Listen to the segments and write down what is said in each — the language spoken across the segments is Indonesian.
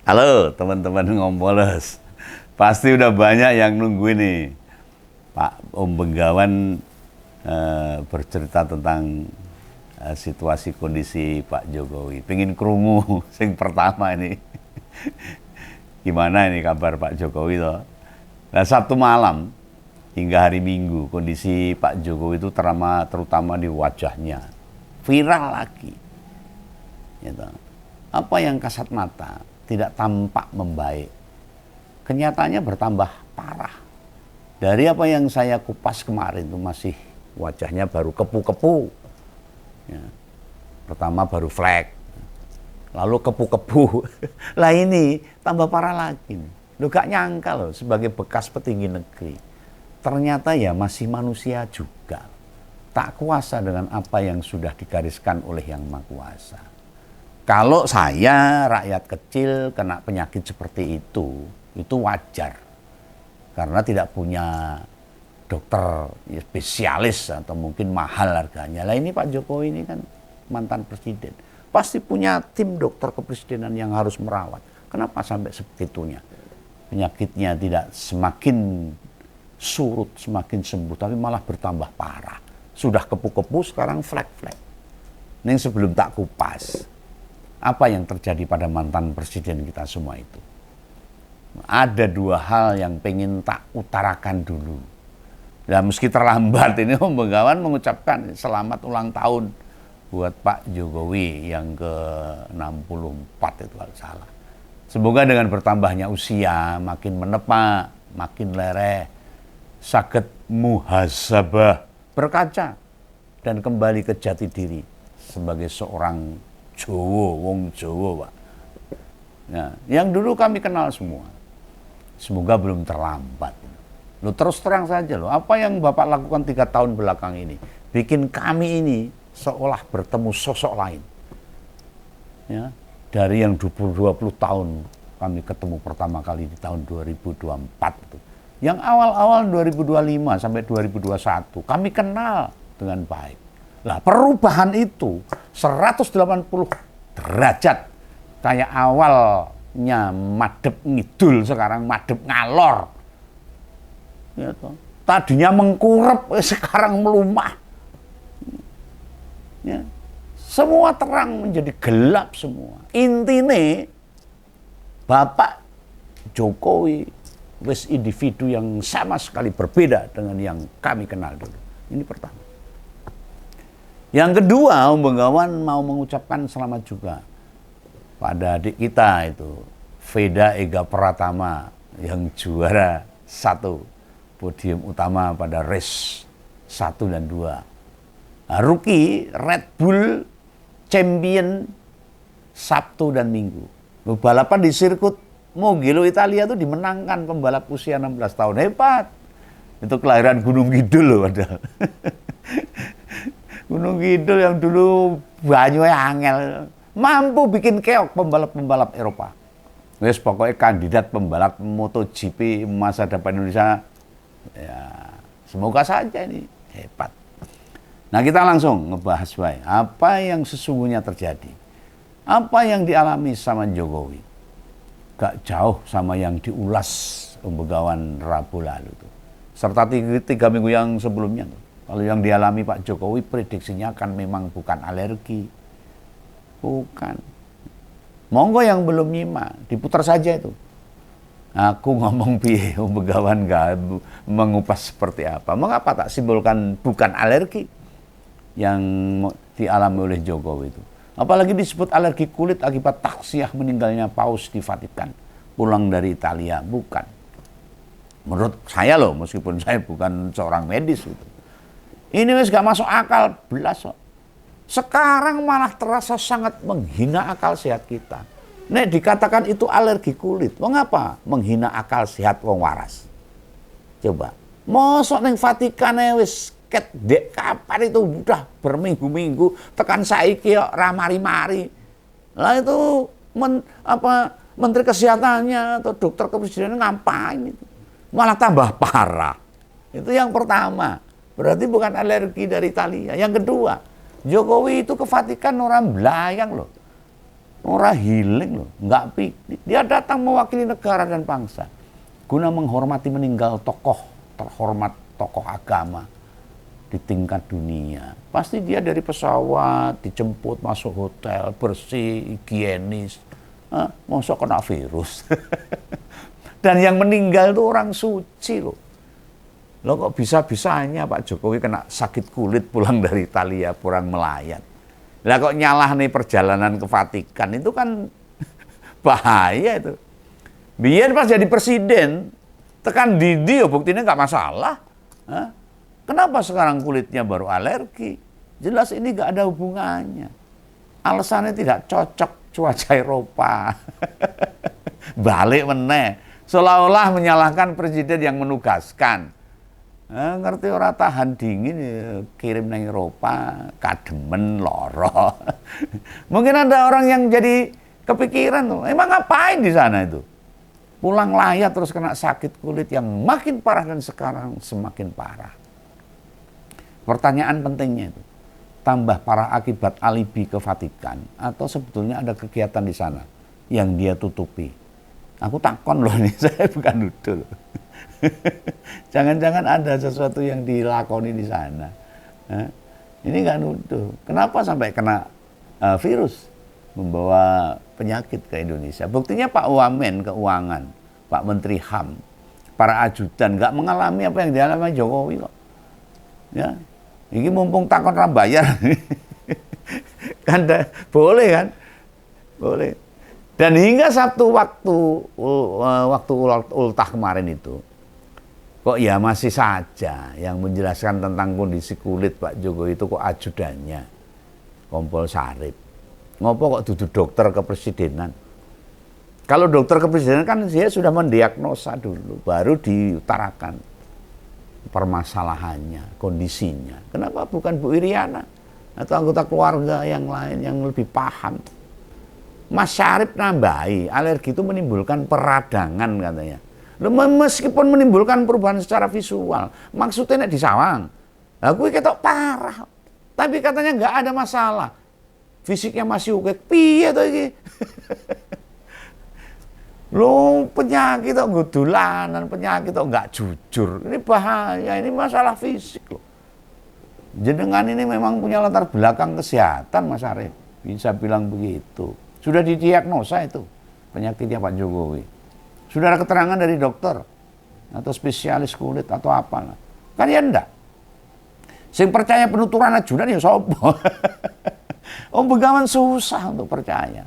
Halo teman-teman Ngompolos. Pasti udah banyak yang nunggu nih. Pak Om Benggawan bercerita tentang situasi kondisi Pak Jokowi. Pengen krungu sing pertama ini. Gimana ini kabar Pak Jokowi toh? Nah, Sabtu malam hingga hari Minggu kondisi Pak Jokowi itu terutama di wajahnya viral lagi. Gitu. Apa yang kasat mata tidak tampak membaik, kenyataannya bertambah parah. Dari apa yang saya kupas kemarin itu masih wajahnya baru kepu-kepu. Ya. Pertama baru flek, lalu kepu-kepu. Lah ini tambah parah lagi. Lu gak nyangka loh sebagai bekas petinggi negeri. Ternyata ya masih manusia juga. Tak kuasa dengan apa yang sudah digariskan oleh Yang Maha Kuasa. Kalau saya rakyat kecil kena penyakit seperti itu wajar. Karena tidak punya dokter spesialis atau mungkin mahal harganya. Lah ini Pak Jokowi ini kan mantan presiden. Pasti punya tim dokter kepresidenan yang harus merawat. Kenapa sampai sebegitunya? Penyakitnya tidak semakin surut, semakin sembuh, tapi malah bertambah parah. Sudah kepu-kepu, sekarang flek-flek. Ini sebelum tak kupas. Apa yang terjadi pada mantan presiden kita semua itu? Ada dua hal yang pengen tak utarakan dulu. Nah, meski terlambat ini Om Benggawan mengucapkan selamat ulang tahun buat Pak Jokowi yang ke-64 itu kalau salah. Semoga dengan bertambahnya usia makin menepa, makin lereh, saged muhasabah, berkaca dan kembali ke jati diri sebagai seorang Jowo, wong Jowo, Pak. Nah, yang dulu kami kenal semua. Semoga belum terlambat. Lo terus terang saja loh, apa yang Bapak lakukan 3 tahun belakang ini, bikin kami ini seolah bertemu sosok lain. Ya, dari yang 20 tahun kami ketemu pertama kali di tahun 2024 itu. Yang awal-awal 2025 sampai 2021 kami kenal dengan baik. Lah perubahan itu 180 derajat. Kayak awalnya madep ngidul, sekarang madep ngalor. Ya, tadinya mengkurep, sekarang melumah. Ya. Semua terang menjadi gelap semua. Intinya Bapak Jokowi wis individu yang sama sekali berbeda dengan yang kami kenal dulu. Ini pertama. Yang kedua, Om Benggawan mau mengucapkan selamat juga pada adik kita itu, Veda Ega Pratama yang juara 1 podium utama pada race 1 dan 2. Nah, rookie Red Bull Champion Sabtu dan Minggu. Balapan di sirkuit Mugello Italia itu dimenangkan pembalap usia 16 tahun. Hebat. Itu kelahiran Gunung Kidul loh padahal. Gunung Kidul yang dulu banyunya angel, mampu bikin keok pembalap-pembalap Eropa. Wes pokoknya kandidat pembalap MotoGP masa depan Indonesia. Ya, semoga saja ini hebat. Nah, kita langsung ngebahas baik apa yang sesungguhnya terjadi. Apa yang dialami sama Jokowi. Gak jauh sama yang diulas Om Benggawan Rabu lalu tuh. Serta 3 minggu yang sebelumnya tuh. Kalau yang dialami Pak Jokowi prediksinya kan memang bukan alergi. Bukan. Monggo yang belum nyimak, diputar saja itu. Aku ngomong piye, Om Benggawan gak mengupas seperti apa. Mengapa tak simbolkan bukan alergi yang dialami oleh Jokowi itu. Apalagi disebut alergi kulit akibat taksiah meninggalnya Paus di Vatikan. Pulang dari Italia, bukan. Menurut saya loh, meskipun saya bukan seorang medis gitu. Ini wis gak masuk akal belas kok. Sekarang malah terasa sangat menghina akal sehat kita. Nek dikatakan itu alergi kulit, mengapa menghina akal sehat wong waras? Coba, mosok ning Vatikan wis ket dek kapan itu udah berminggu-minggu tekan saiki kok ra mari-mari. Lah itu menteri kesehatannya atau dokter kepresidenan ngapain itu? Malah tambah parah. Itu yang pertama. Berarti bukan alergi dari Italia. Yang kedua, Jokowi itu ke Vatikan orang belayang loh. Orang healing loh, nggak piknik. Dia datang mewakili negara dan bangsa guna menghormati meninggal tokoh terhormat, tokoh agama di tingkat dunia. Pasti dia dari pesawat dijemput masuk hotel bersih, higienis. Masa kena virus. Dan yang meninggal itu orang suci loh. Loh kok bisa-bisanya Pak Jokowi kena sakit kulit pulang dari Italia, pulang melayat. Lah kok nyalah nih perjalanan ke Vatikan itu kan bahaya itu. Biar pas jadi presiden, tekan Didi ya buktinya nggak masalah. Kenapa sekarang kulitnya baru alergi? Jelas ini nggak ada hubungannya. Alasannya tidak cocok cuaca Eropa. Balik meneh. Seolah-olah menyalahkan presiden yang menugaskan. Ngerti orang tahan dingin ya, kirim nang Eropa kademen loro. Mungkin ada orang yang jadi kepikiran tuh, emang ngapain di sana itu? Pulang layat terus kena sakit kulit yang makin parah dan sekarang semakin parah. Pertanyaan pentingnya itu, tambah parah akibat alibi ke Vatikan atau sebetulnya ada kegiatan di sana yang dia tutupi? Aku takon loh ini, saya bukan nuduh loh. Jangan-jangan ada sesuatu yang dilakoni di sana. Ini nggak nuduh. Kenapa sampai kena virus membawa penyakit ke Indonesia? Buktinya Pak Wamen Keuangan, Pak Menteri HAM, para ajudan nggak mengalami apa yang dialami Jokowi kok. Ya, ini mumpung takon rambayar, kan boleh kan? Boleh. Dan hingga Sabtu waktu ultah kemarin itu, kok ya masih saja yang menjelaskan tentang kondisi kulit Pak Jokowi itu kok ajudannya, Kompol Sarip. Ngopo kok duduk dokter kepresidenan? Kalau dokter kepresidenan kan dia sudah mendiagnosa dulu, baru diutarakan permasalahannya, kondisinya. Kenapa bukan Bu Iriana atau anggota keluarga yang lain yang lebih paham? Mas Syarif nambahi, alergi itu menimbulkan peradangan katanya. Meskipun menimbulkan perubahan secara visual, maksudnya nek disawang. Aku ketok parah. Tapi katanya nggak ada masalah. Fisiknya masih oke. Piye to iki? Lo penyakit kok ngudulanan, penyakit kok nggak jujur. Ini bahaya, ini masalah fisik loh. Jenengan ini memang punya latar belakang kesehatan Mas Syarif. Bisa bilang begitu. Sudah didiagnosa itu penyakitnya Pak Jokowi. Sudah ada keterangan dari dokter atau spesialis kulit atau apalah. Kan ya enggak. Sing percaya penuturan ajudan ya sopo. Begawan susah untuk percaya.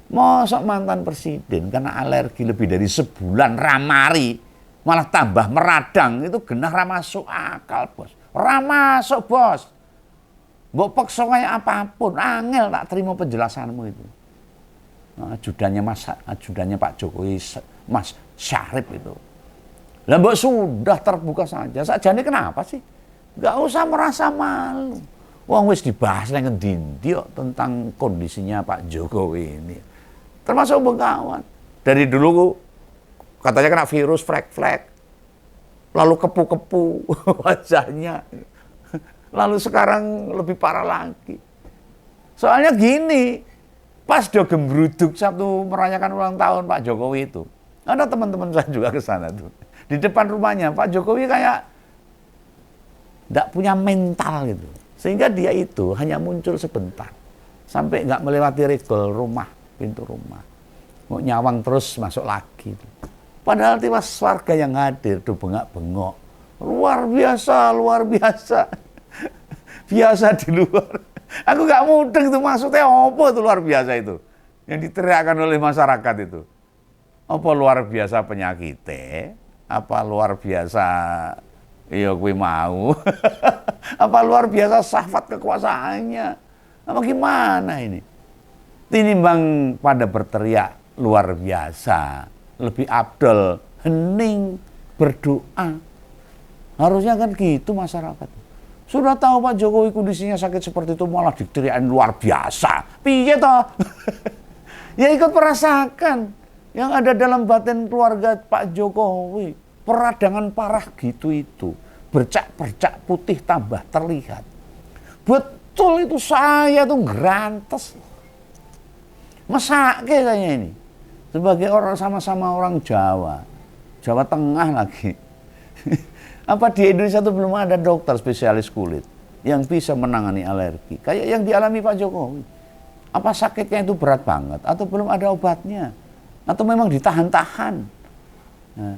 Masa mantan presiden karena alergi lebih dari sebulan ramari malah tambah meradang itu genah ramasuk akal bos. Ramasuk bos. Mbok peksa kayak apapun angel tak terima penjelasanmu itu. Ajudannya Pak Jokowi, Mas Syarif itu. Lah mbok sudah terbuka saja. Sakjane kenapa sih? Gak usah merasa malu. Wong wis dibahas nang ngendi tentang kondisinya Pak Jokowi ini. Termasuk Begawan. Dari dulu katanya kena virus flek-flek. Lalu kepu-kepu wajahnya. Lalu sekarang lebih parah lagi. Soalnya gini, pas do gembruduk Sabtu merayakan ulang tahun Pak Jokowi itu, ada teman-teman saya juga ke sana tuh. Di depan rumahnya Pak Jokowi kayak tidak punya mental gitu. Sehingga dia itu hanya muncul sebentar. Sampai nggak melewati regol rumah, pintu rumah. Mau nyawang terus masuk lagi. Padahal tiwas warga yang hadir tuh bengak-bengok. Luar biasa, luar biasa. Biasa di luar. Aku gak mudeng itu maksudnya apa itu luar biasa itu yang diteriakkan oleh masyarakat itu. Apa luar biasa penyakitnya? Apa luar biasa iya gue mau? Apa luar biasa syahwat kekuasaannya? Apa gimana ini? Tinimbang pada berteriak luar biasa, lebih abdol hening berdoa. Harusnya kan gitu masyarakat. Sudah tahu Pak Jokowi kondisinya sakit seperti itu malah diteriakin luar biasa. Piye toh? Ya ikut merasakan yang ada dalam batin keluarga Pak Jokowi. Peradangan parah gitu itu. Bercak-bercak putih tambah terlihat. Betul itu saya tuh grantes. Mesake kayaknya ini. Sebagai orang sama-sama orang Jawa, Jawa Tengah lagi. Apa di Indonesia itu belum ada dokter spesialis kulit yang bisa menangani alergi kayak yang dialami Pak Jokowi? Apa sakitnya itu berat banget atau belum ada obatnya? Atau memang ditahan-tahan? Nah,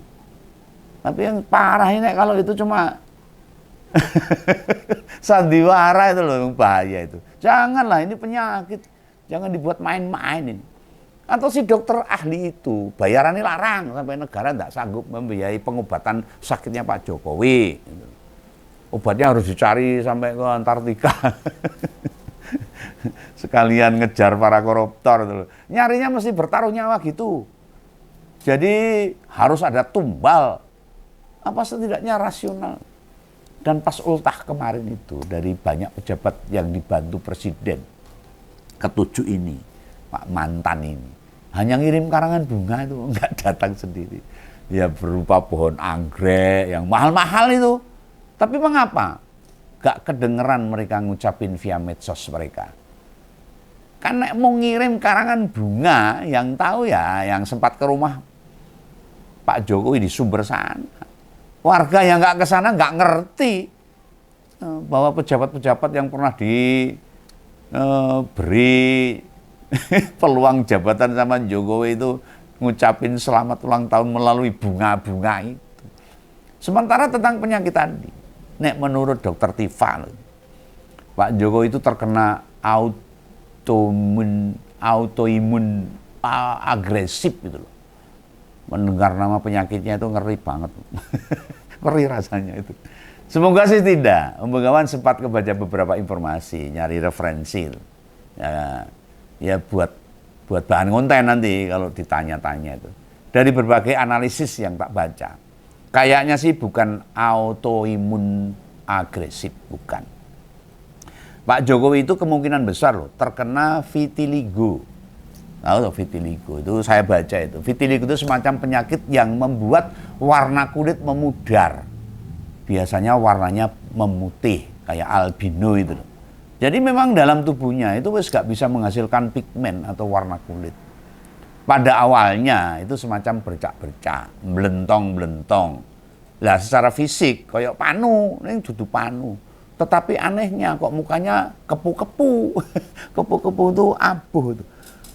tapi yang parah ini kalau itu cuma sandiwara itu loh yang bahaya itu. Janganlah, ini penyakit. Jangan dibuat main-main ini. Atau si dokter ahli itu bayarannya larang sampai negara tidak sanggup membiayai pengobatan sakitnya Pak Jokowi. Obatnya harus dicari sampai ke Antartika. Sekalian ngejar para koruptor. Nyarinya mesti bertaruh nyawa gitu. Jadi harus ada tumbal. Apa setidaknya rasional. Dan pas ultah kemarin itu dari banyak pejabat yang dibantu presiden ketujuh ini, Pak mantan ini, hanya ngirim karangan bunga itu, enggak datang sendiri. Ya berupa pohon anggrek yang mahal-mahal itu. Tapi mengapa? Gak kedengeran mereka ngucapin via medsos mereka. Kan mau ngirim karangan bunga, yang tahu ya, yang sempat ke rumah Pak Jokowi di Sumber sana. Warga yang nggak ke sana nggak ngerti bahwa pejabat-pejabat yang pernah diberi peluang jabatan sama Jokowi itu ngucapin selamat ulang tahun melalui bunga-bunga itu. Sementara tentang penyakit tadi, menurut Dokter Tifa, Pak Jokowi itu terkena autoimun agresif gitu loh. Mendengar nama penyakitnya itu ngeri banget. Ngeri rasanya itu. Semoga sih tidak. Om Bengawan sempat kebaca beberapa informasi, nyari referensi. Ya buat bahan konten nanti kalau ditanya-tanya itu. Dari berbagai analisis yang tak baca. Kayaknya sih bukan autoimun agresif, bukan. Pak Jokowi itu kemungkinan besar loh terkena vitiligo. Tahu vitiligo itu saya baca itu. Vitiligo itu semacam penyakit yang membuat warna kulit memudar. Biasanya warnanya memutih kayak albino itu. Jadi memang dalam tubuhnya itu wis gak bisa menghasilkan pigmen atau warna kulit. Pada awalnya itu semacam bercak-bercak, melentong-melentong. Lah secara fisik kayak panu, ini dudu panu. Tetapi anehnya kok mukanya kepu-kepu. Kepu-kepu itu abuh itu.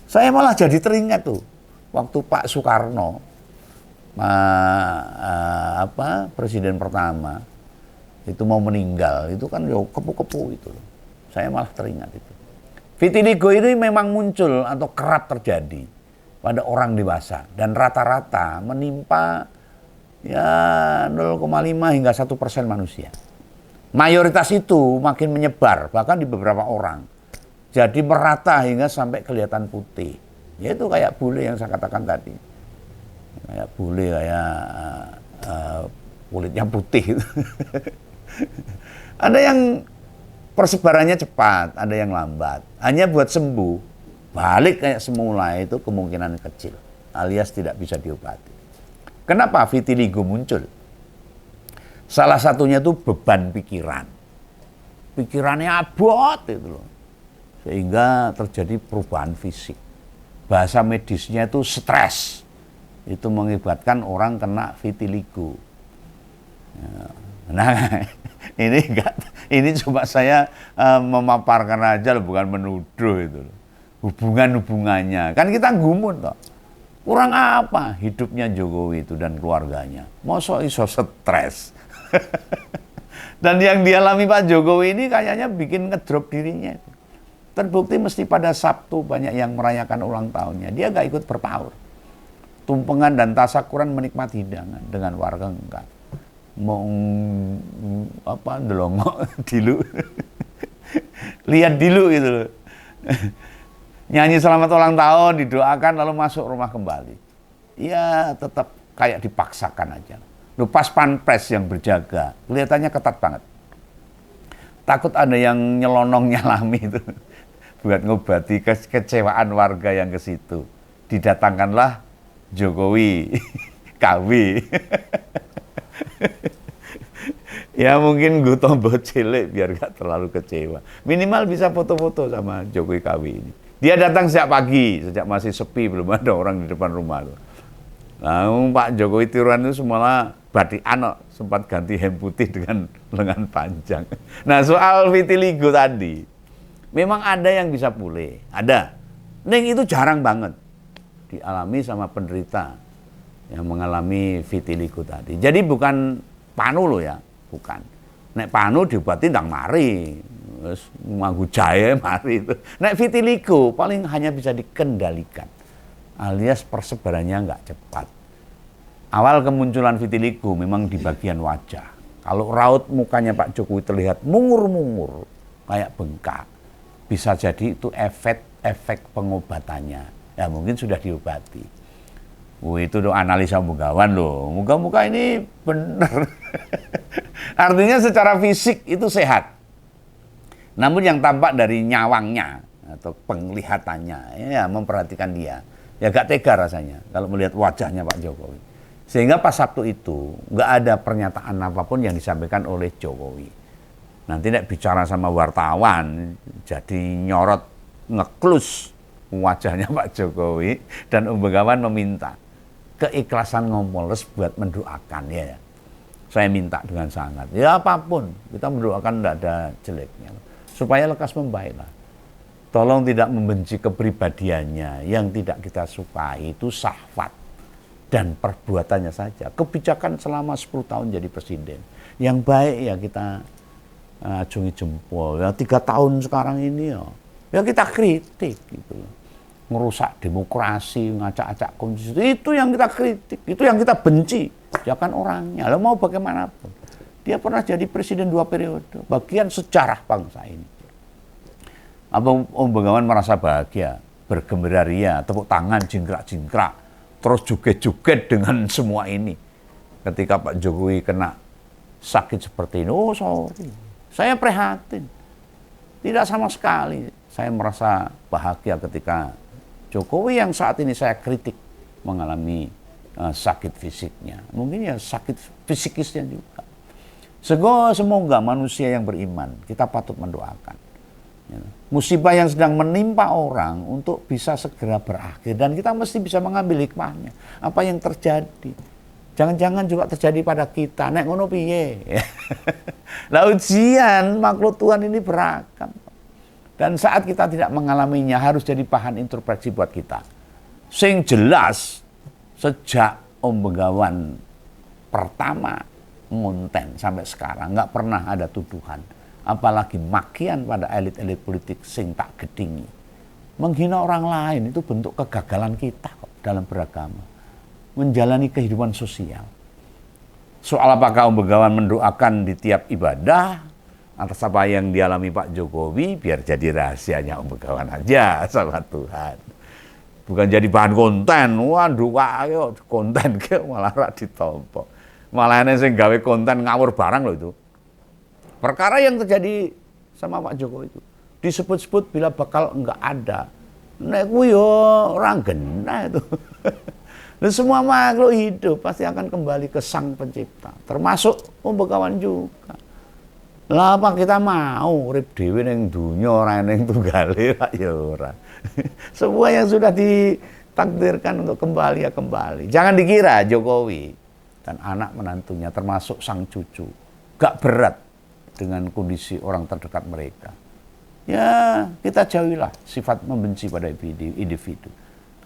Saya malah jadi teringat tuh waktu Pak Soekarno presiden pertama itu mau meninggal, itu kan kepu-kepu itu loh. Saya malah teringat itu. Vitiligo ini memang muncul atau kerap terjadi pada orang dewasa dan rata-rata menimpa ya 0,5 hingga 1% manusia. Mayoritas itu makin menyebar bahkan di beberapa orang. Jadi merata hingga sampai kelihatan putih. Yaitu kayak bule yang saya katakan tadi. Kayak bule, kayak kulitnya putih. Ada yang persebarannya cepat, ada yang lambat. Hanya buat sembuh, balik kayak semula itu kemungkinan kecil. Alias tidak bisa diobati. Kenapa vitiligo muncul? Salah satunya itu beban pikiran. Pikirannya abot itu loh. Sehingga terjadi perubahan fisik. Bahasa medisnya itu stres. Itu mengakibatkan orang kena vitiligo. Nah, ini cuma saya memaparkan aja loh, bukan menuduh itu loh. Hubungan-hubungannya. Kan kita gumun toh. Kurang apa hidupnya Jokowi itu dan keluarganya? Masa iso stres? Dan yang dialami Pak Jokowi ini kayaknya bikin ngedrop dirinya itu. Terbukti mesti pada Sabtu banyak yang merayakan ulang tahunnya. Dia gak ikut berpaur. Tumpengan dan tasakuran menikmati hidangan. Dengan warga enggak. Mau delongok dilu. Lihat dilu gitu loh. Nyanyi selamat ulang tahun, didoakan lalu masuk rumah kembali. Ya tetap kayak dipaksakan aja. Loh, pas Pampres yang berjaga, kelihatannya ketat banget. Takut ada yang nyelonong nyalami itu. Buat ngobati kekecewaan warga yang ke situ. Didatangkanlah Jokowi KW. Ya mungkin gue tombol cilik biar gak terlalu kecewa. Minimal bisa foto-foto sama Jokowi KW ini. Dia datang sejak pagi, sejak masih sepi, belum ada orang di depan rumah tuh. Nah, Pak Jokowi tiruan itu semua batik anak, sempat ganti hem putih dengan lengan panjang. Nah, soal vitiligo tadi, memang ada yang bisa pulih, ada. Neng itu jarang banget dialami sama penderita yang mengalami vitiligo tadi. Jadi bukan panu loh ya, bukan. Nek panu diobati ndang mari, terus nganggo jahe mari itu. Nek vitiligo paling hanya bisa dikendalikan, alias persebarannya nggak cepat. Awal kemunculan vitiligo memang di bagian wajah. Kalau raut mukanya Pak Jokowi terlihat mungur-mungur, kayak bengkak, bisa jadi itu efek pengobatannya. Ya mungkin sudah diobati. Itu tuh analisa Begawan loh. Muka-muka ini benar. Artinya secara fisik itu sehat. Namun yang tampak dari nyawangnya atau penglihatannya, ya memperhatikan dia, ya gak tega rasanya kalau melihat wajahnya Pak Jokowi. Sehingga pas Sabtu itu nggak ada pernyataan apapun yang disampaikan oleh Jokowi. Nanti nek bicara sama wartawan jadi nyorot ngeklus wajahnya Pak Jokowi, dan Begawan meminta keikhlasan Kompolres buat mendoakan ya. Saya minta dengan sangat. Ya apapun kita mendoakan tidak ada jeleknya supaya lekas membaiklah. Tolong tidak membenci kepribadiannya yang tidak kita sukai, itu syahwat dan perbuatannya saja. Kebijakan selama 10 tahun jadi presiden yang baik ya kita acungi jempol. Ya 3 tahun sekarang ini ya kita kritik gitu. Merusak demokrasi, ngacak-acak konstitusi, itu yang kita kritik, itu yang kita benci, jangan orangnya. Lo mau bagaimanapun, dia pernah jadi presiden 2 periode, bagian sejarah bangsa ini. Apa Om Begawan merasa bahagia, bergembira ria, tepuk tangan, jingkrak-jingkrak, terus joget-joget dengan semua ini. Ketika Pak Jokowi kena sakit seperti ini, oh sorry, saya prihatin. Tidak sama sekali saya merasa bahagia ketika Jokowi yang saat ini saya kritik mengalami sakit fisiknya. Mungkin ya sakit fisikisnya juga. Semoga manusia yang beriman, kita patut mendoakan. Ya. Musibah yang sedang menimpa orang untuk bisa segera berakhir. Dan kita mesti bisa mengambil hikmahnya. Apa yang terjadi. Jangan-jangan juga terjadi pada kita. Nek ngono piye. Lah ujian makhluk Tuhan ini beragam. Dan saat kita tidak mengalaminya harus jadi bahan introspeksi buat kita. Sing jelas sejak Om Begawan pertama ngonten sampai sekarang nggak pernah ada tuduhan, apalagi makian pada elit-elit politik sing tak gedingi. Menghina orang lain itu bentuk kegagalan kita kok dalam beragama, menjalani kehidupan sosial. Soal apakah Om Begawan mendoakan di tiap ibadah atas apa yang dialami Pak Jokowi, biar jadi rahasianya Om Begawan aja sama Tuhan. Bukan jadi bahan konten. Waduh, ayo konten ke malah rak ditompo. Malah ini sing gawe konten ngawur barang loh itu. Perkara yang terjadi sama Pak Jokowi itu disebut-sebut bila bakal enggak ada. Nek ku yo ora genah itu. Dan semua makhluk hidup pasti akan kembali ke Sang Pencipta, termasuk Om Begawan juga. Lah apa kita mau urip dhewe ning donya ora ning tunggale ya ora. Semua yang sudah ditakdirkan untuk kembali ya kembali. Jangan dikira Jokowi dan anak menantunya termasuk sang cucu gak berat dengan kondisi orang terdekat mereka. Ya, kita jauhilah sifat membenci pada individu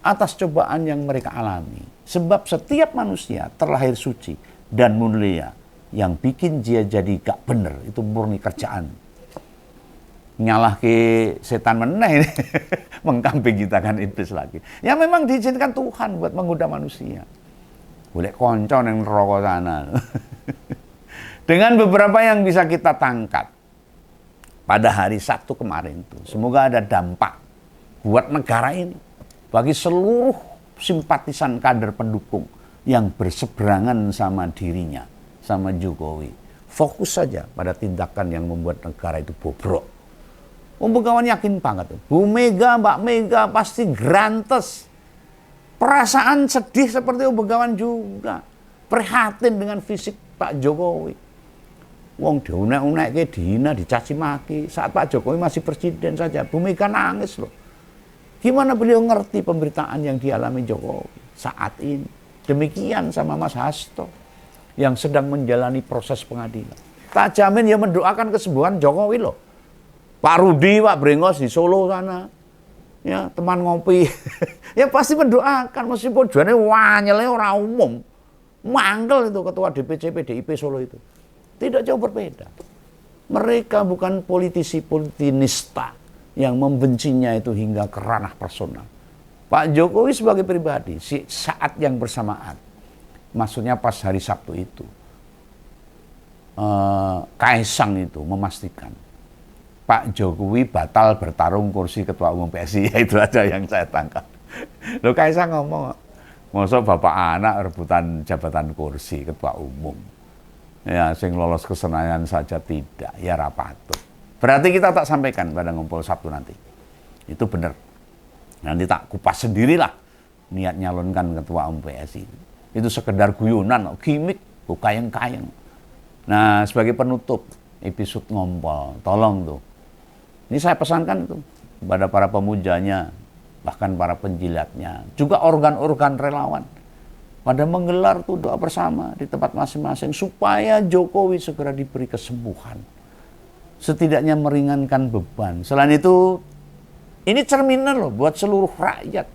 atas cobaan yang mereka alami. Sebab setiap manusia terlahir suci dan mulia. Yang bikin dia jadi gak bener itu murni kerjaan. Nyalah ke setan meneh ini. Mengkambing kita kan iblis lagi. Ya memang diizinkan Tuhan buat menggoda manusia. Boleh konco yang neraka sana. Dengan beberapa yang bisa kita tangkap pada hari Sabtu kemarin itu, semoga ada dampak buat negara ini bagi seluruh simpatisan kader pendukung yang berseberangan sama dirinya, sama Jokowi. Fokus saja pada tindakan yang membuat negara itu bobrok. Om Begawan yakin banget, Bu Mega, Mbak Mega pasti grantes. Perasaan sedih seperti Om Begawan juga. Prihatin dengan fisik Pak Jokowi. Wong diunek-unek ke dihina, dicaci maki. Saat Pak Jokowi masih presiden saja, Bu Mega nangis loh. Gimana beliau ngerti pemberitaan yang dialami Jokowi saat ini? Demikian sama Mas Hasto yang sedang menjalani proses pengadilan. Tak jamin ya mendoakan kesembuhan Jokowi loh. Pak Rudi, Pak Brengos di Solo sana, ya teman ngopi, ya pasti mendoakan meskipun jualnya wanyelnya orang umum, manggel itu ketua DPC PDIP Solo itu, tidak jauh berbeda. Mereka bukan politisi nista yang membencinya itu hingga ke ranah personal. Pak Jokowi sebagai pribadi, saat yang bersamaan, maksudnya pas hari Sabtu itu, Kaisang itu memastikan Pak Jokowi batal bertarung kursi Ketua Umum PSI. Itu aja yang saya tangkap. Loh, Kaisang ngomong, masa bapak anak rebutan jabatan kursi Ketua Umum. Ya, sing lolos ke Senayan saja tidak, ya rapatut. Berarti kita tak sampaikan pada ngumpul Sabtu nanti. Itu benar. Nanti tak kupas sendirilah niat nyalonkan Ketua Umum PSI. Itu sekedar guyonan, gimmick, kayang-kayang. Nah, sebagai penutup episode ngompol, tolong tuh. Ini saya pesankan tuh kepada para pemujanya, bahkan para penjilatnya, juga organ-organ relawan. Pada menggelar tuh doa bersama di tempat masing-masing supaya Jokowi segera diberi kesembuhan. Setidaknya meringankan beban. Selain itu, ini cerminan loh buat seluruh rakyat.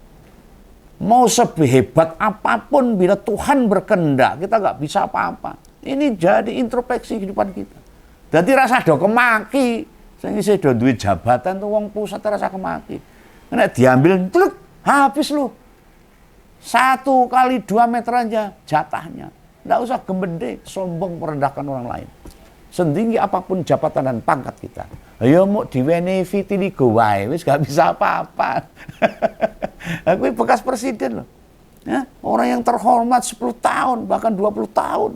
Mau sehebat apapun bila Tuhan berkehendak, kita nggak bisa apa-apa. Ini jadi introspeksi kehidupan kita. Jadi rasa do kemaki, saya do duit jabatan tuh wong pusat rasa kemaki. Nek diambil, teluk, habis lu. 1 kali 2 meter aja jatahnya. Nggak usah gembede, sombong merendahkan orang lain. Setinggi apapun jabatan dan pangkat kita, ayo mau diwenehi vitiligo wae, wis gak bisa apa-apa. Aku bekas presiden loh, ya, orang yang terhormat 10 tahun, bahkan 20 tahun.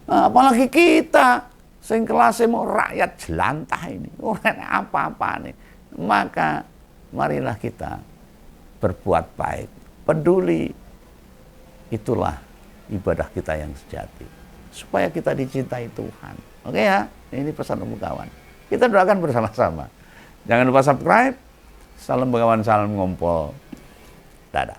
Nah, apalagi kita, sing kelasnya mau rakyat jelantah ini, orang apa-apa nih. Maka marilah kita berbuat baik, peduli. Itulah ibadah kita yang sejati, supaya kita dicintai Tuhan. Oke ya, ini pesan umum kawan. Kita doakan bersama-sama. Jangan lupa subscribe. Salam Bengawan, salam ngompol. Dadah.